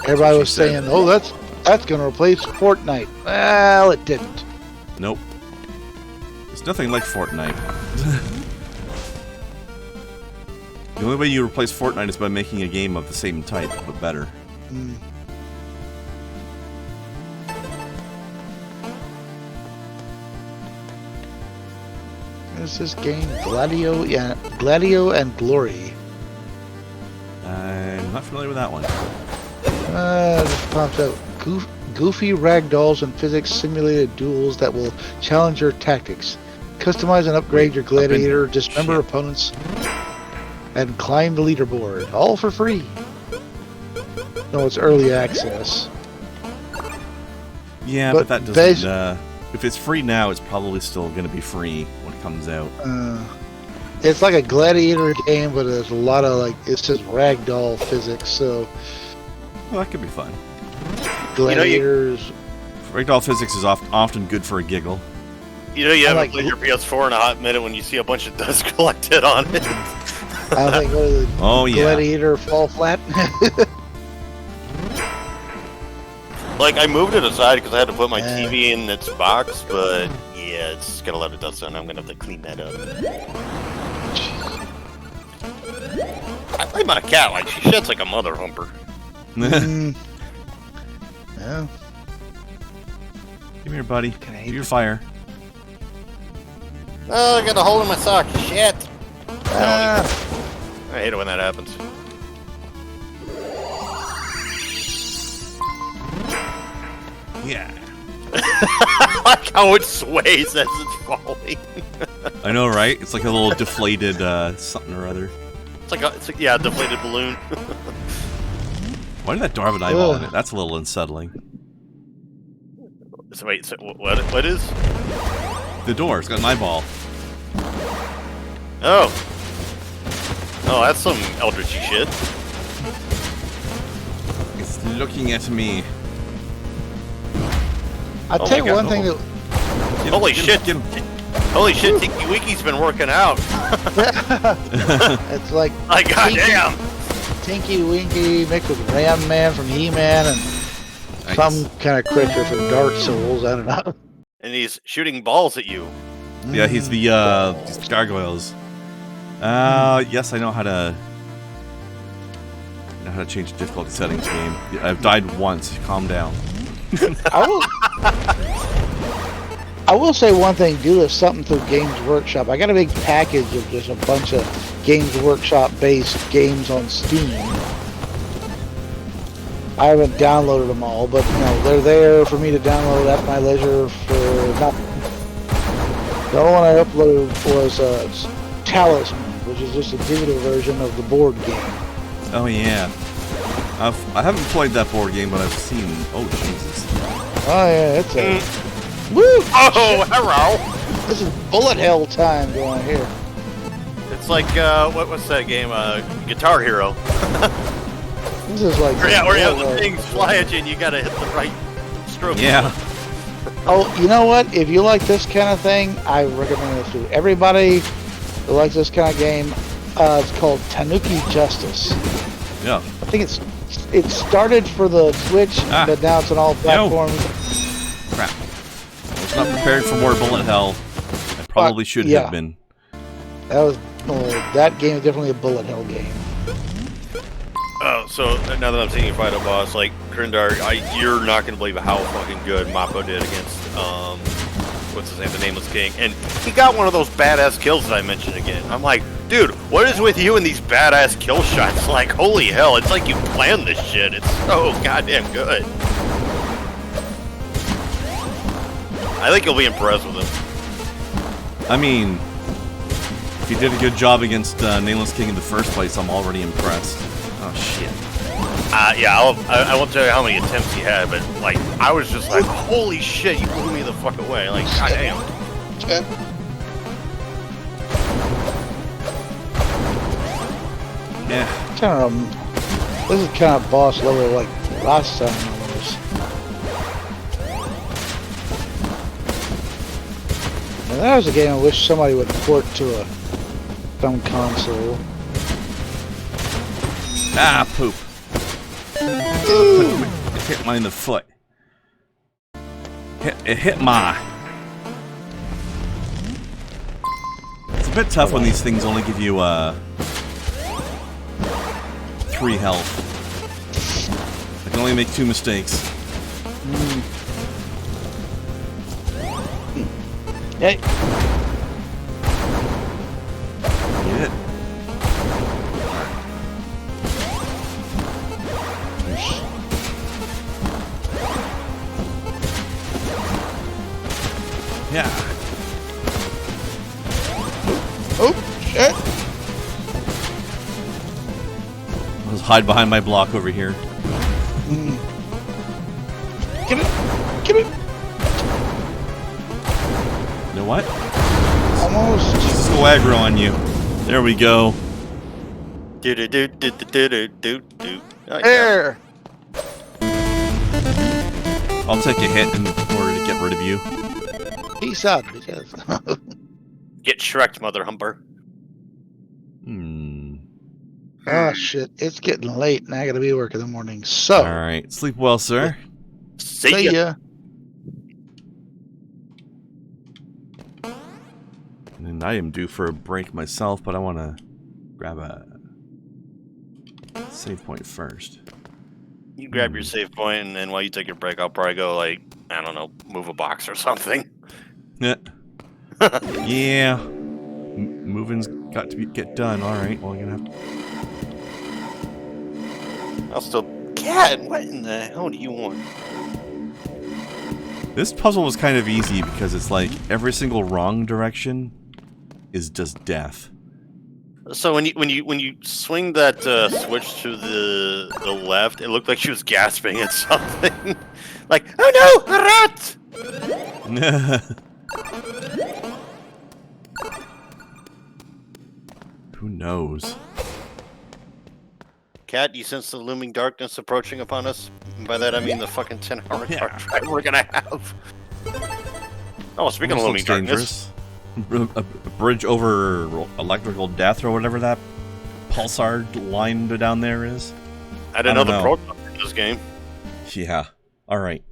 Everybody was saying, "Oh, that's going to replace Fortnite." Well, it didn't. Nope. It's nothing like Fortnite. The only way you replace Fortnite is by making a game of the same type, but better. Mm. What's this game? Gladio, yeah, Gladio and Glory. I'm not familiar with that one. Just pops out. Goofy ragdolls and physics simulated duels that will challenge your tactics. Customize and upgrade your gladiator, dismember opponents, and climb the leaderboard. All for free. No, it's early access. Yeah, but that doesn't... if it's free now, it's probably still going to be free when it comes out. It's like a gladiator game, but there's a lot of, like, it's just ragdoll physics, so... Well, that could be fun. Gladiators... Ragdoll physics is often good for a giggle. You know, you haven't played your PS4 in a hot minute when you see a bunch of dust collected on it. I think the Gladiator fall flat. Like, I moved it aside because I had to put my TV in its box, but yeah, it's got a lot of dust on it. I'm going to have to clean that up. I blame my cat, like, she sheds like a mother humper. Yeah. Come here, buddy. Do your fire. Oh, I got a hole in my sock. Shit. I hate it when that happens. Yeah. I like how it sways as it's falling. I know, right? It's like a little deflated something or other. It's like a deflated balloon. Why did that door have an eyeball in it? That's a little unsettling. So wait, what is? The door. It's got an eyeball. Oh, that's some eldritchy shit. It's looking at me. I'll tell you one thing that... Holy shit, Tinky Winky's been working out. It's like... Like, goddamn. Tinky Winky mixed with Ram Man from He-Man and some kind of creature from Dark Souls, I don't know. And he's shooting balls at you. Yeah, he's the these gargoyles. Yes, I know how to change the difficulty settings game. I've died once. Calm down. I will say one thing, do something through Games Workshop. I got a big package of just a bunch of Games Workshop based games on Steam. I haven't downloaded them all, but you know, they're there for me to download at my leisure for nothing. The only one I uploaded was Talisman, which is just a digital version of the board game. Oh yeah. I haven't played that board game, but I've seen... Oh, Jesus. Oh yeah, it's a... Woo! Oh, hello! This is bullet hell time going here. It's like, what's that game? Guitar Hero. This is like... Or the things fly at you and you gotta hit the right stroke. Yeah. Oh, you know what? If you like this kind of thing, I recommend this to everybody who likes this kind of game. It's called Tanuki Justice. Yeah. I think it started for the Switch, but now it's on all platforms. Crap. I was not prepared for more bullet hell. I probably should have been. That game is definitely a bullet hell game. Oh, so now that I'm seeing you fight a boss like Krendar, you're not going to believe how fucking good Mappo did against, what's his name, the Nameless King. And he got one of those badass kills that I mentioned again. I'm like, dude, what is with you and these badass kill shots? Like, holy hell, it's like you planned this shit. It's so goddamn good. I think you'll be impressed with him. I mean, if you did a good job against Nameless King in the first place, I'm already impressed. Oh, shit. Yeah, I won't tell you how many attempts he had, but, like, I was just like, holy shit, you blew me the fuck away. Like, goddamn. Okay. Yeah. This is kind of boss level like last time almost. And that was a game I wish somebody would port to some console. Ah, poop. It hit mine in the foot. It hit my. It's a bit tough when these things only give you 3 health. I can only make 2 mistakes. Hey. Get it. Yeah. Oh, shit. Let's hide behind my block over here. Get it. Get it. You know what? Almost. Let's go aggro on you. There we go. Do. There. I'll take a hit in order to get rid of you. Peace out, bitches. Get Shrek'd, mother humper. Oh shit! It's getting late, and I gotta be at work in the morning. So, All right. Sleep well, sir. See ya. And I am due for a break myself, but I want to grab a save point first. You grab your save point, and then while you take your break, I'll probably go, like, I don't know, move a box or something. Yeah. Yeah. Moving's got to get done. All right. Well, you're gonna have to. I'll still... Cat, what in the hell do you want? This puzzle was kind of easy because it's like every single wrong direction is just death. So when you swing that switch to the left, it looked like she was gasping at something. Like, oh no, a rat! Who knows? Cat, you sense the looming darkness approaching upon us? And by that I mean the fucking 10-hour Yeah. dark drive we're gonna have. Oh, speaking of Almost looming looks darkness, dangerous. A bridge over electrical death or whatever that pulsar line down there is. I had another pro in this game. Yeah. All right.